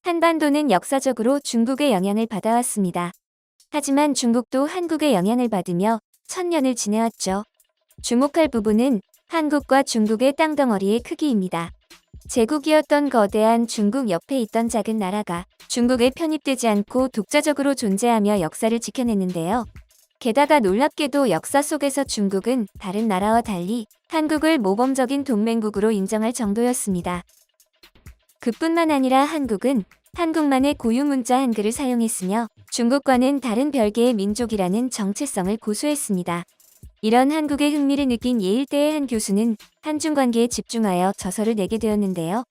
한반도는 역사적으로 중국의 영향을 받아왔습니다. 하지만 중국도 한국의 영향을 받으며 천년을 지내왔죠. 주목할 부분은 한국과 중국의 땅덩어리의 크기입니다. 제국이었던 거대한 중국 옆에 있던 작은 나라가 중국에 편입되지 않고 독자적으로 존재하며 역사를 지켜냈는데요. 게다가 놀랍게도 역사 속에서 중국은 다른 나라와 달리 한국을 모범적인 동맹국으로 인정할 정도였습니다. 그뿐만 아니라 한국은 한국만의 고유 문자 한글을 사용했으며 중국과는 다른 별개의 민족이라는 정체성을 고수했습니다. 이런 한국의 흥미를 느낀 예일대의 한 교수는 한중 관계에 집중하여 저서를 내게 되었는데요.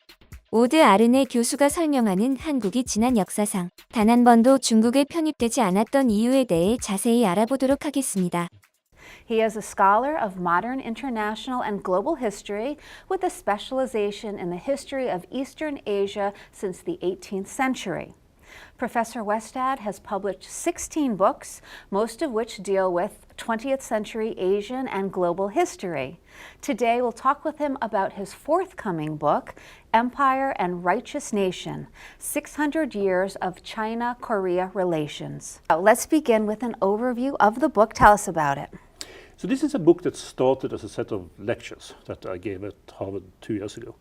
오드 아르네 교수가 설명하는 한국이 지난 역사상 단 한 번도 중국에 편입되지 않았던 이유에 대해 자세히 알아보도록 하겠습니다. He is a scholar of modern international and global history with a specialization in the history of Eastern Asia since the 18th century. Professor Westad has published 16 books, most of which deal with 20th century Asian and global history. Today we'll talk with him about his forthcoming book, Empire and Righteous Nation, 600 Years of China-Korea Relations. Let's begin with an overview of the book. Tell us about it. So this is a book that started as a set of lectures that I gave at Harvard 2 years ago,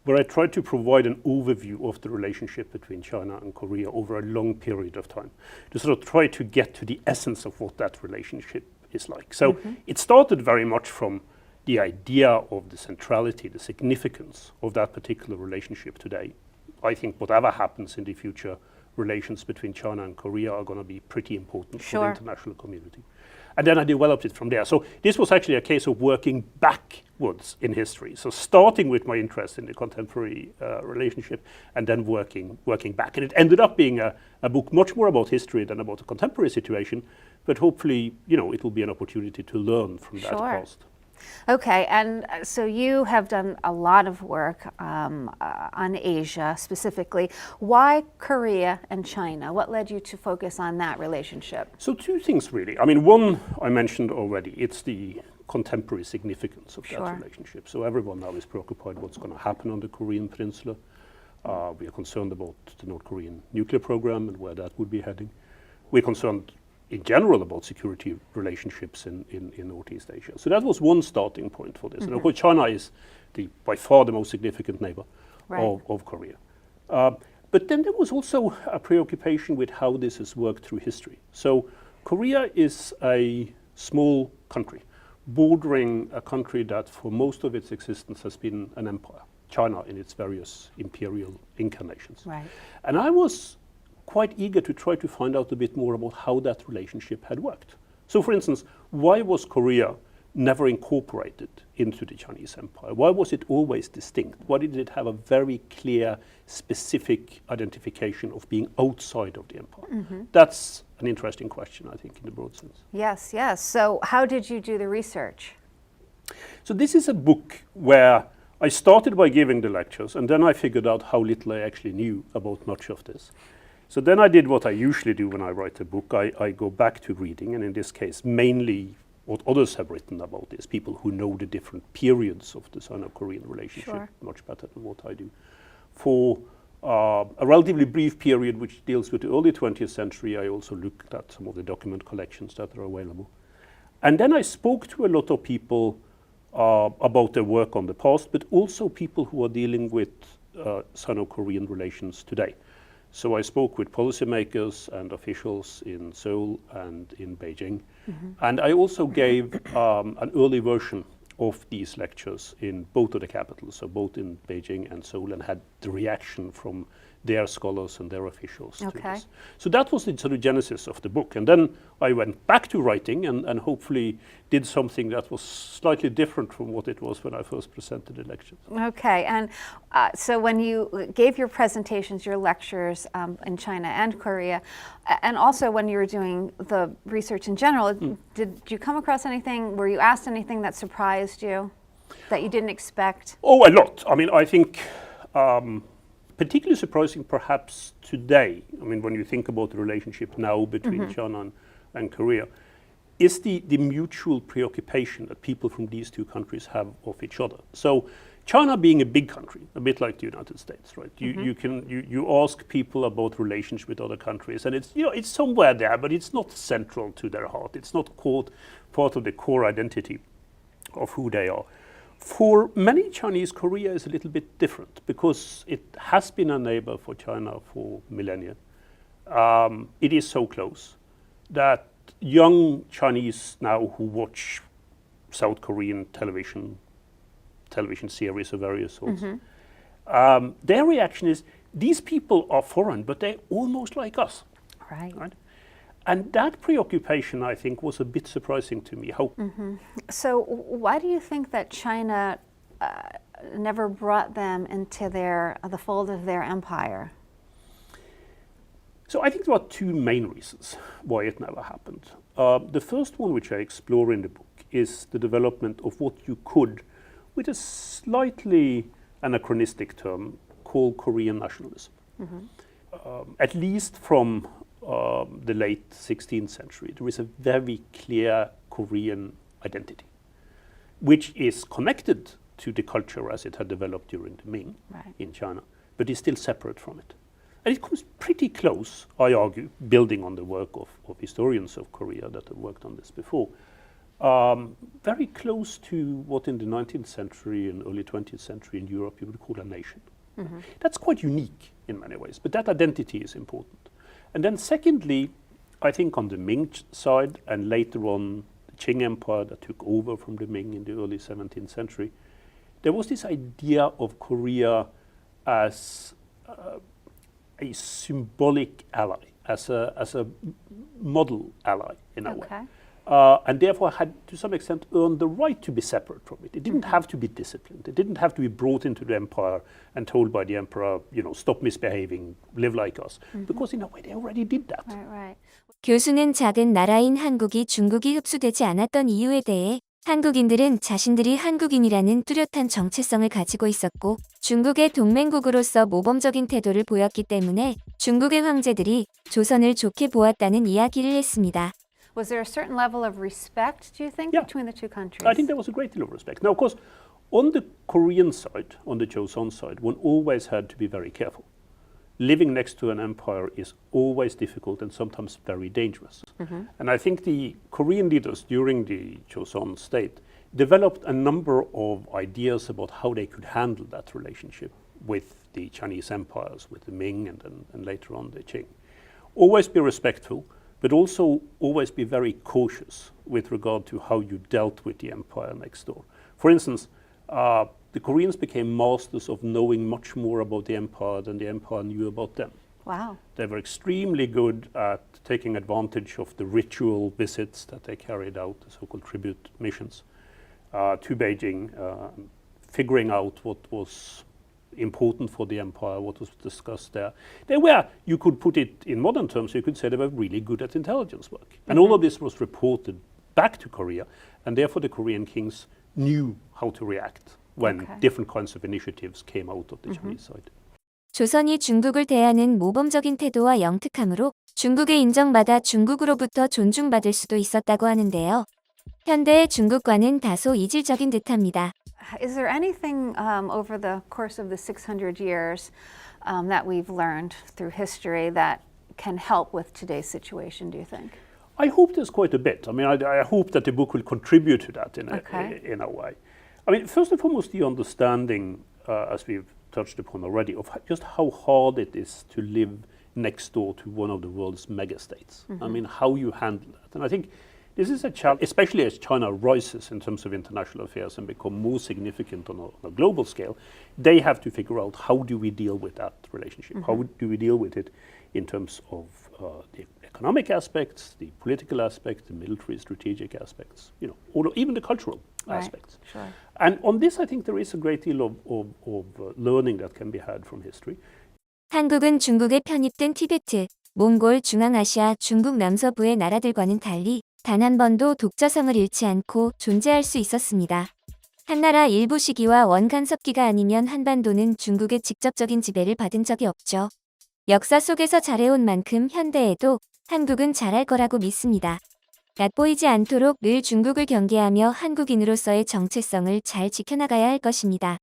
where I tried to provide an overview of the relationship between China and Korea over a long period of time, to sort of try to get to the essence of what that relationship is like. So it started very much from the idea of the centrality, the significance of that particular relationship today. I think whatever happens in the future, relations between China and Korea are going to be pretty important for the international community. And then I developed it from there. So this was actually a case of working backwards in history. So starting with my interest in the contemporary relationship and then working back. And it ended up being a book much more about history than about the contemporary situation. But hopefully, it will be an opportunity to learn from that past. Okay, and so you have done a lot of work on Asia specifically. Why Korea and China? What led you to focus on that relationship? So two things really. I mean, one I mentioned already. It's the contemporary significance of that relationship. So everyone now is preoccupied what's going to happen on the Korean Peninsula. We are concerned about the North Korean nuclear program and where that would be heading. We're concerned in general about security relationships in Northeast Asia. So that was one starting point for this. And of course, China is by far the most significant neighbor of Korea. But then there was also a preoccupation with how this has worked through history. So Korea is a small country, bordering a country that for most of its existence has been an empire, China in its various imperial incarnations. And I was quite eager to try to find out a bit more about how that relationship had worked. So for instance, why was Korea never incorporated into the Chinese empire? Why was it always distinct? Why did it have a very clear, specific identification of being outside of the empire? That's an interesting question, I think, in the broad sense. Yes, yes. So how did you do the research? So this is a book where I started by giving the lectures, and then I figured out how little I actually knew about much of this. So then I did what I usually do when I write a book. I go back to reading, and in this case, mainly what others have written about this, people who know the different periods of the Sino-Korean relationship much better than what I do. For a relatively brief period which deals with the early 20th century, I also looked at some of the document collections that are available. And then I spoke to a lot of people about their work on the past, but also people who are dealing with Sino-Korean relations today. So I spoke with policymakers and officials in Seoul and in Beijing. And I also gave an early version of these lectures in both of the capitals, so both in Beijing and Seoul, and had the reaction from their scholars and their officials to this. So that was the sort of genesis of the book. And then I went back to writing and hopefully did something that was slightly different from what it was when I first presented the lectures. Okay, and so when you gave your presentations, your lectures in China and Korea, and also when you were doing the research in general, did you come across anything, were you asked anything that surprised you, that you didn't expect? Oh, a lot. I mean, I think particularly surprising perhaps today, I mean, when you think about the relationship now between China and Korea, is the mutual preoccupation that people from these two countries have of each other. So China being a big country, a bit like the United States, right? You ask people about relations with other countries, and it's somewhere there, but it's not central to their heart. It's not part of the core identity of who they are. For many Chinese, Korea is a little bit different because it has been a neighbor for China for millennia. It is so close that young Chinese now who watch South Korean television series of various sorts, their reaction is, these people are foreign, but they're almost like us. Right. And that preoccupation, I think, was a bit surprising to me. So why do you think that China never brought them into the fold of their empire? So I think there are two main reasons why it never happened. The first one, which I explore in the book, is the development of what you could, with a slightly anachronistic term, call Korean nationalism. At least from the late 16th century, there is a very clear Korean identity, which is connected to the culture as it had developed during the Ming in China, but is still separate from it. And it comes pretty close, I argue, building on the work of historians of Korea that have worked on this before, very close to what in the 19th century and early 20th century in Europe you would call a nation. That's quite unique in many ways, but that identity is important. And then secondly, I think on the Ming side and later on the Qing Empire that took over from the Ming in the early 17th century, there was this idea of Korea as a symbolic ally, as a model ally in a way. And therefore had to some extent earned the right to be separate from it. It didn't have to be disciplined. It didn't have to be brought into the empire and told by the emperor, stop misbehaving, live like us. Because in a way they already did that. Right. 교수는 작은 나라인 한국이 중국이 흡수되지 않았던 이유에 대해 한국인들은 자신들이 한국인이라는 뚜렷한 정체성을 가지고 있었고 중국의 동맹국으로서 모범적인 태도를 보였기 때문에 중국의 황제들이 조선을 좋게 보았다는 이야기를 했습니다. Was there a certain level of respect, do you think, between the two countries? I think there was a great deal of respect. Now, of course, on the Korean side, on the Joseon side, one always had to be very careful. Living next to an empire is always difficult and sometimes very dangerous. And I think the Korean leaders during the Joseon state developed a number of ideas about how they could handle that relationship with the Chinese empires, with the Ming and later on the Qing. Always be respectful, but also always be very cautious with regard to how you dealt with the empire next door. For instance, the Koreans became masters of knowing much more about the empire than the empire knew about them. Wow. They were extremely good at taking advantage of the ritual visits that they carried out, the so-called tribute missions, to Beijing, figuring out what was important for the empire, what was discussed there. They were, you could put it in modern terms, you could say they were really good at intelligence work. And all of this was reported back to Korea, and therefore the Korean kings knew how to react when different kinds of initiatives came out of the Chinese side. 조선이 중국을 대하는 모범적인 태도와 영특함으로 중국의 인정받아 중국으로부터 존중받을 수도 있었다고 하는데요. 현대의 중국과는 다소 이질적인 듯합니다. Is there anything over the course of the 600 years that we've learned through history that can help with today's situation, do you think? I hope there's quite a bit. I mean, I hope that the book will contribute to that in a way. I mean, first and foremost, the understanding, as we've touched upon already, of just how hard it is to live next door to one of the world's megastates. I mean, how you handle that. And I think this is a challenge, especially as China rises in terms of international affairs and become more significant on a global scale. They have to figure out, how do we deal with that relationship? How do we deal with it in terms of the economic aspects, the political aspects, the military strategic aspects, or even the cultural aspects. Sure. And on this, I think there is a great deal of learning that can be had from history. 한국은 중국에 편입된 티베트, 몽골, 중앙아시아, 중국 남서부의 나라들과는 달리 단 한 번도 독자성을 잃지 않고 존재할 수 있었습니다. 한나라 일부 시기와 원간섭기가 아니면 한반도는 중국의 직접적인 지배를 받은 적이 없죠. 역사 속에서 잘해온 만큼 현대에도 한국은 잘할 거라고 믿습니다. 얕보이지 않도록 늘 중국을 경계하며 한국인으로서의 정체성을 잘 지켜나가야 할 것입니다.